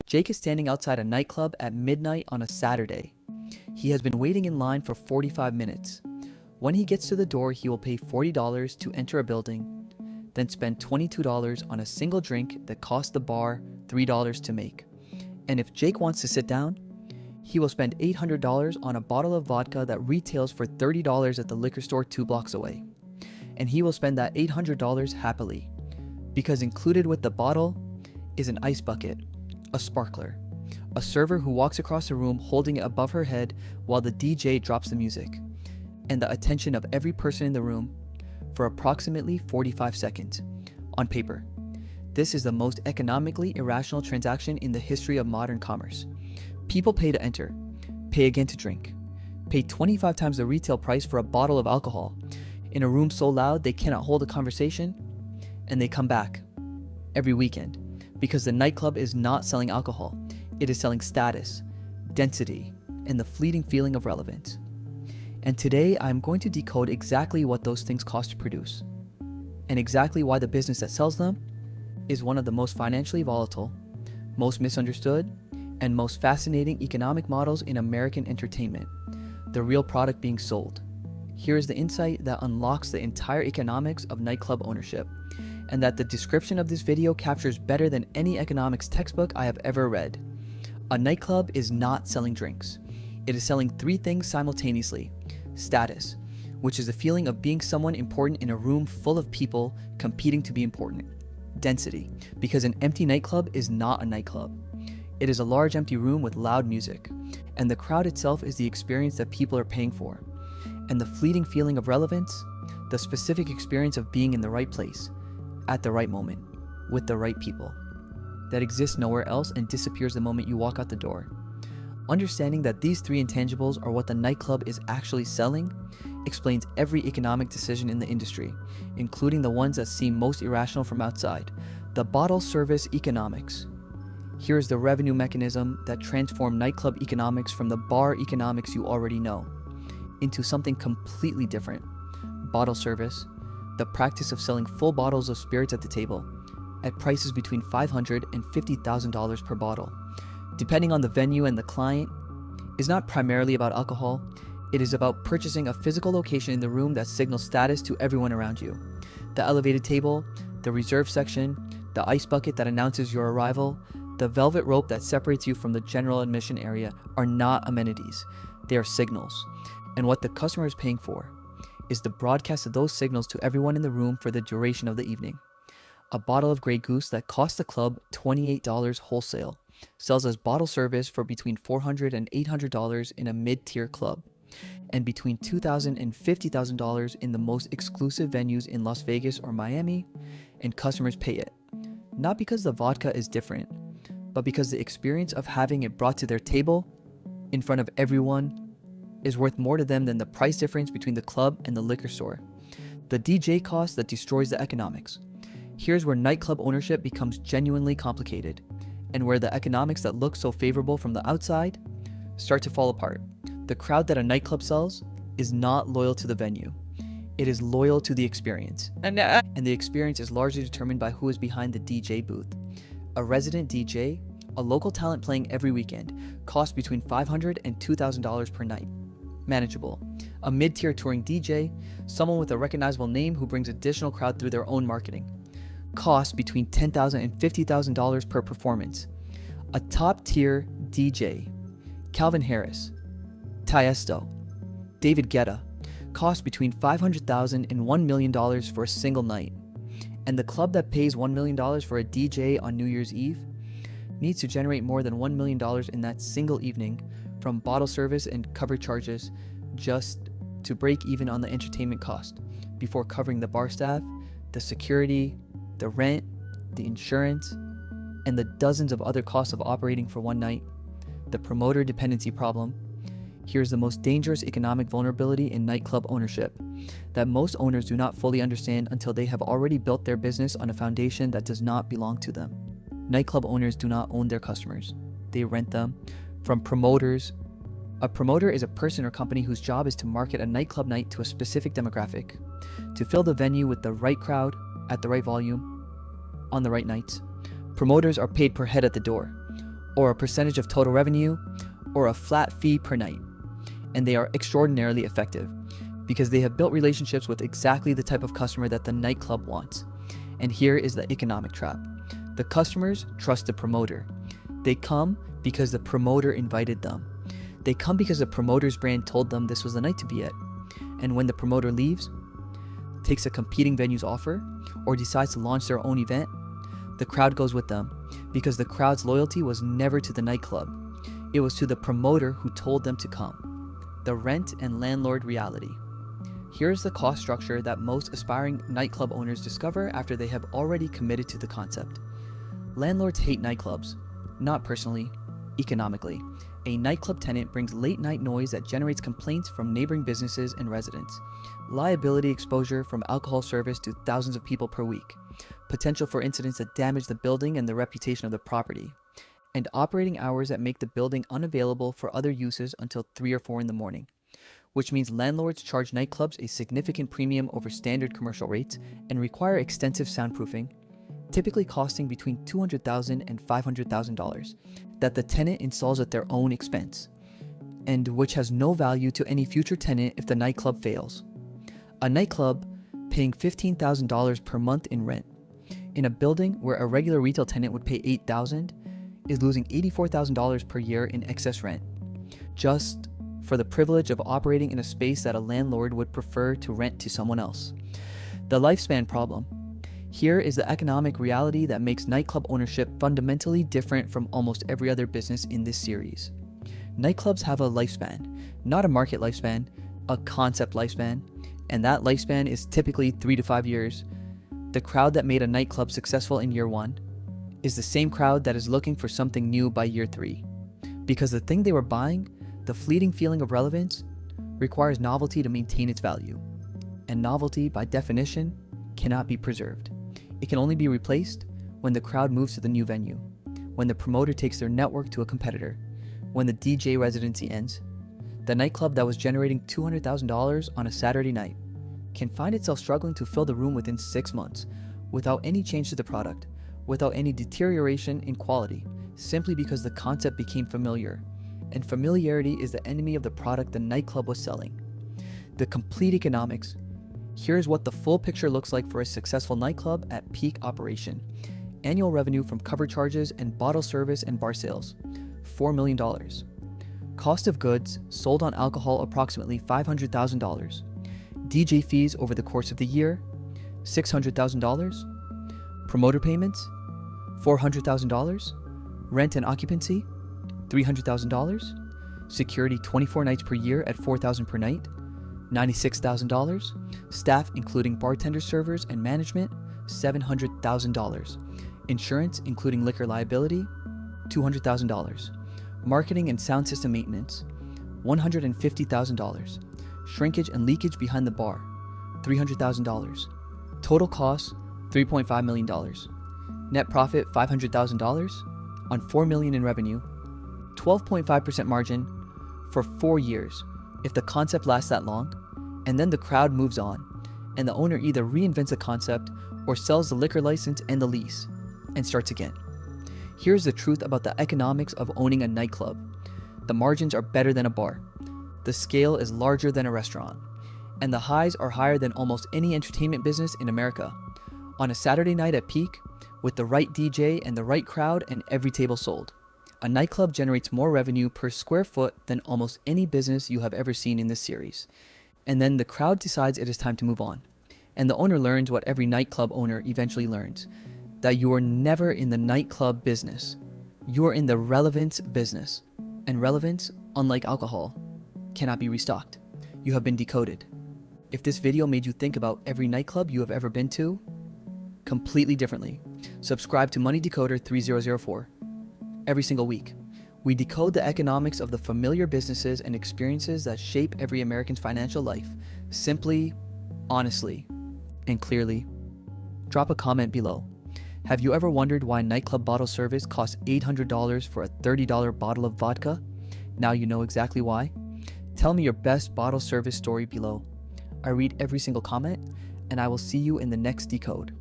Jake is standing outside a nightclub at midnight on a Saturday. He has been waiting in line for 45 minutes. When he gets to the door, he will pay $40 to enter a building, then spend $22 on a single drink that costs the bar $3 to make. And if Jake wants to sit down, he will spend $800 on a bottle of vodka that retails for $30 at the liquor store 2 blocks away. And he will spend that $800 happily, because included with the bottle is an ice bucket, a sparkler, a server who walks across the room holding it above her head while the DJ drops the music, and the attention of every person in the room for approximately 45 seconds. On paper, this is the most economically irrational transaction in the history of modern commerce. People pay to enter, pay again to drink, pay 25 times the retail price for a bottle of alcohol in a room so loud they cannot hold a conversation, and they come back every weekend because the nightclub is not selling alcohol. It is selling status, density, and the fleeting feeling of relevance. And today I'm going to decode exactly what those things cost to produce, and exactly why the business that sells them is one of the most financially volatile, most misunderstood, and most fascinating economic models in American entertainment, the real product being sold. Here is the insight that unlocks the entire economics of nightclub ownership, and that the description of this video captures better than any economics textbook I have ever read. A nightclub is not selling drinks. It is selling 3 things simultaneously. Status, which is the feeling of being someone important in a room full of people competing to be important. Density, because an empty nightclub is not a nightclub. It is a large empty room with loud music, and the crowd itself is the experience that people are paying for. And the fleeting feeling of relevance, the specific experience of being in the right place, at the right moment, with the right people, that exists nowhere else and disappears the moment you walk out the door. Understanding that these 3 intangibles are what the nightclub is actually selling explains every economic decision in the industry, including the ones that seem most irrational from outside. The bottle service economics. Here is the revenue mechanism that transformed nightclub economics from the bar economics you already know into something completely different. Bottle service, the practice of selling full bottles of spirits at the table, at prices between $500 and $50,000 per bottle, depending on the venue and the client, is not primarily about alcohol. It is about purchasing a physical location in the room that signals status to everyone around you. The elevated table, the reserve section, the ice bucket that announces your arrival, the velvet rope that separates you from the general admission area are not amenities. They are signals. And what the customer is paying for is the broadcast of those signals to everyone in the room for the duration of the evening. A bottle of Grey Goose that costs the club $28 wholesale sells as bottle service for between $400 and $800 in a mid-tier club, and between $2,000 and $50,000 in the most exclusive venues in Las Vegas or Miami, and customers pay it. Not because the vodka is different, but because the experience of having it brought to their table in front of everyone is worth more to them than the price difference between the club and the liquor store. The DJ cost that destroys the economics. Here's where nightclub ownership becomes genuinely complicated, and where the economics that look so favorable from the outside start to fall apart. The crowd that a nightclub sells is not loyal to the venue. It is loyal to the experience. And the experience is largely determined by who is behind the DJ booth. A resident DJ, a local talent playing every weekend, costs between $500 and $2,000 per night. Manageable. A mid-tier touring DJ, someone with a recognizable name who brings additional crowd through their own marketing, costs between $10,000 and $50,000 per performance. A top-tier DJ, Calvin Harris, Tiesto, David Guetta, costs between $500,000 and $1 million for a single night. And the club that pays $1 million for a DJ on New Year's Eve needs to generate more than $1 million in that single evening from bottle service and cover charges just to break even on the entertainment cost before covering the bar staff, the security, the rent, the insurance, and the dozens of other costs of operating for one night. The promoter dependency problem. Here's the most dangerous economic vulnerability in nightclub ownership that most owners do not fully understand until they have already built their business on a foundation that does not belong to them. Nightclub owners do not own their customers. They rent them from promoters. A promoter is a person or company whose job is to market a nightclub night to a specific demographic, to fill the venue with the right crowd at the right volume on the right nights. Promoters are paid per head at the door. or a percentage of total revenue, or a flat fee per night. And they are extraordinarily effective because they have built relationships with exactly the type of customer that the nightclub wants. And here is the economic trap. The customers trust the promoter. They come because the promoter invited them. They come because the promoter's brand told them this was the night to be at. And when the promoter leaves, takes a competing venue's offer, or decides to launch their own event, the crowd goes with them because the crowd's loyalty was never to the nightclub. It was to the promoter who told them to come. The rent and landlord reality. Here's the cost structure that most aspiring nightclub owners discover after they have already committed to the concept. Landlords hate nightclubs, not personally, economically. A nightclub tenant brings late night noise that generates complaints from neighboring businesses and residents, liability exposure from alcohol service to thousands of people per week, potential for incidents that damage the building and the reputation of the property, and operating hours that make the building unavailable for other uses until 3 or 4 in the morning, which means landlords charge nightclubs a significant premium over standard commercial rates and require extensive soundproofing, typically costing between $200,000 and $500,000, that the tenant installs at their own expense, and which has no value to any future tenant if the nightclub fails. A nightclub paying $15,000 per month in rent in a building where a regular retail tenant would pay $8,000 is losing $84,000 per year in excess rent, just for the privilege of operating in a space that a landlord would prefer to rent to someone else. The lifespan problem. Here is the economic reality that makes nightclub ownership fundamentally different from almost every other business in this series. Nightclubs have a lifespan, not a market lifespan, a concept lifespan, and that lifespan is typically 3 to 5 years. The crowd that made a nightclub successful in year 1 is the same crowd that is looking for something new by year 3. Because the thing they were buying, the fleeting feeling of relevance, requires novelty to maintain its value. And novelty, by definition, cannot be preserved. It can only be replaced when the crowd moves to the new venue, when the promoter takes their network to a competitor, when the DJ residency ends. The nightclub that was generating $200,000 on a Saturday night can find itself struggling to fill the room within 6 months without any change to the product, without any deterioration in quality, simply because the concept became familiar. And familiarity is the enemy of the product the nightclub was selling. The complete economics. Here's what the full picture looks like for a successful nightclub at peak operation. Annual revenue from cover charges and bottle service and bar sales, $4 million. Cost of goods sold on alcohol approximately $500,000. DJ fees over the course of the year, $600,000. Promoter payments, $400,000. Rent and occupancy, $300,000. Security 24 nights per year at $4,000 per night, $96,000. Staff including bartender, servers, and management, $700,000. Insurance including liquor liability, $200,000. Marketing and sound system maintenance, $150,000. Shrinkage and leakage behind the bar, $300,000. Total costs, $3.5 million. Net profit, $500,000 on $4 million in revenue, 12.5% margin for 4 years if the concept lasts that long, and then the crowd moves on, and the owner either reinvents the concept or sells the liquor license and the lease, and starts again. Here's the truth about the economics of owning a nightclub. The margins are better than a bar. The scale is larger than a restaurant, and the highs are higher than almost any entertainment business in America. On a Saturday night at peak, with the right DJ and the right crowd and every table sold, a nightclub generates more revenue per square foot than almost any business you have ever seen in this series. And then the crowd decides it is time to move on. And the owner learns what every nightclub owner eventually learns, that you are never in the nightclub business. You are in the relevance business. And relevance, unlike alcohol, cannot be restocked. You have been decoded. If this video made you think about every nightclub you have ever been to completely differently, subscribe to Money Decoder 3004. Every single week, we decode the economics of the familiar businesses and experiences that shape every American's financial life, simply, honestly, and clearly. Drop a comment below. Have you ever wondered why nightclub bottle service costs $800 for a $30 bottle of vodka? Now you know exactly why. Tell me your best bottle service story below. I read every single comment, and I will see you in the next decode.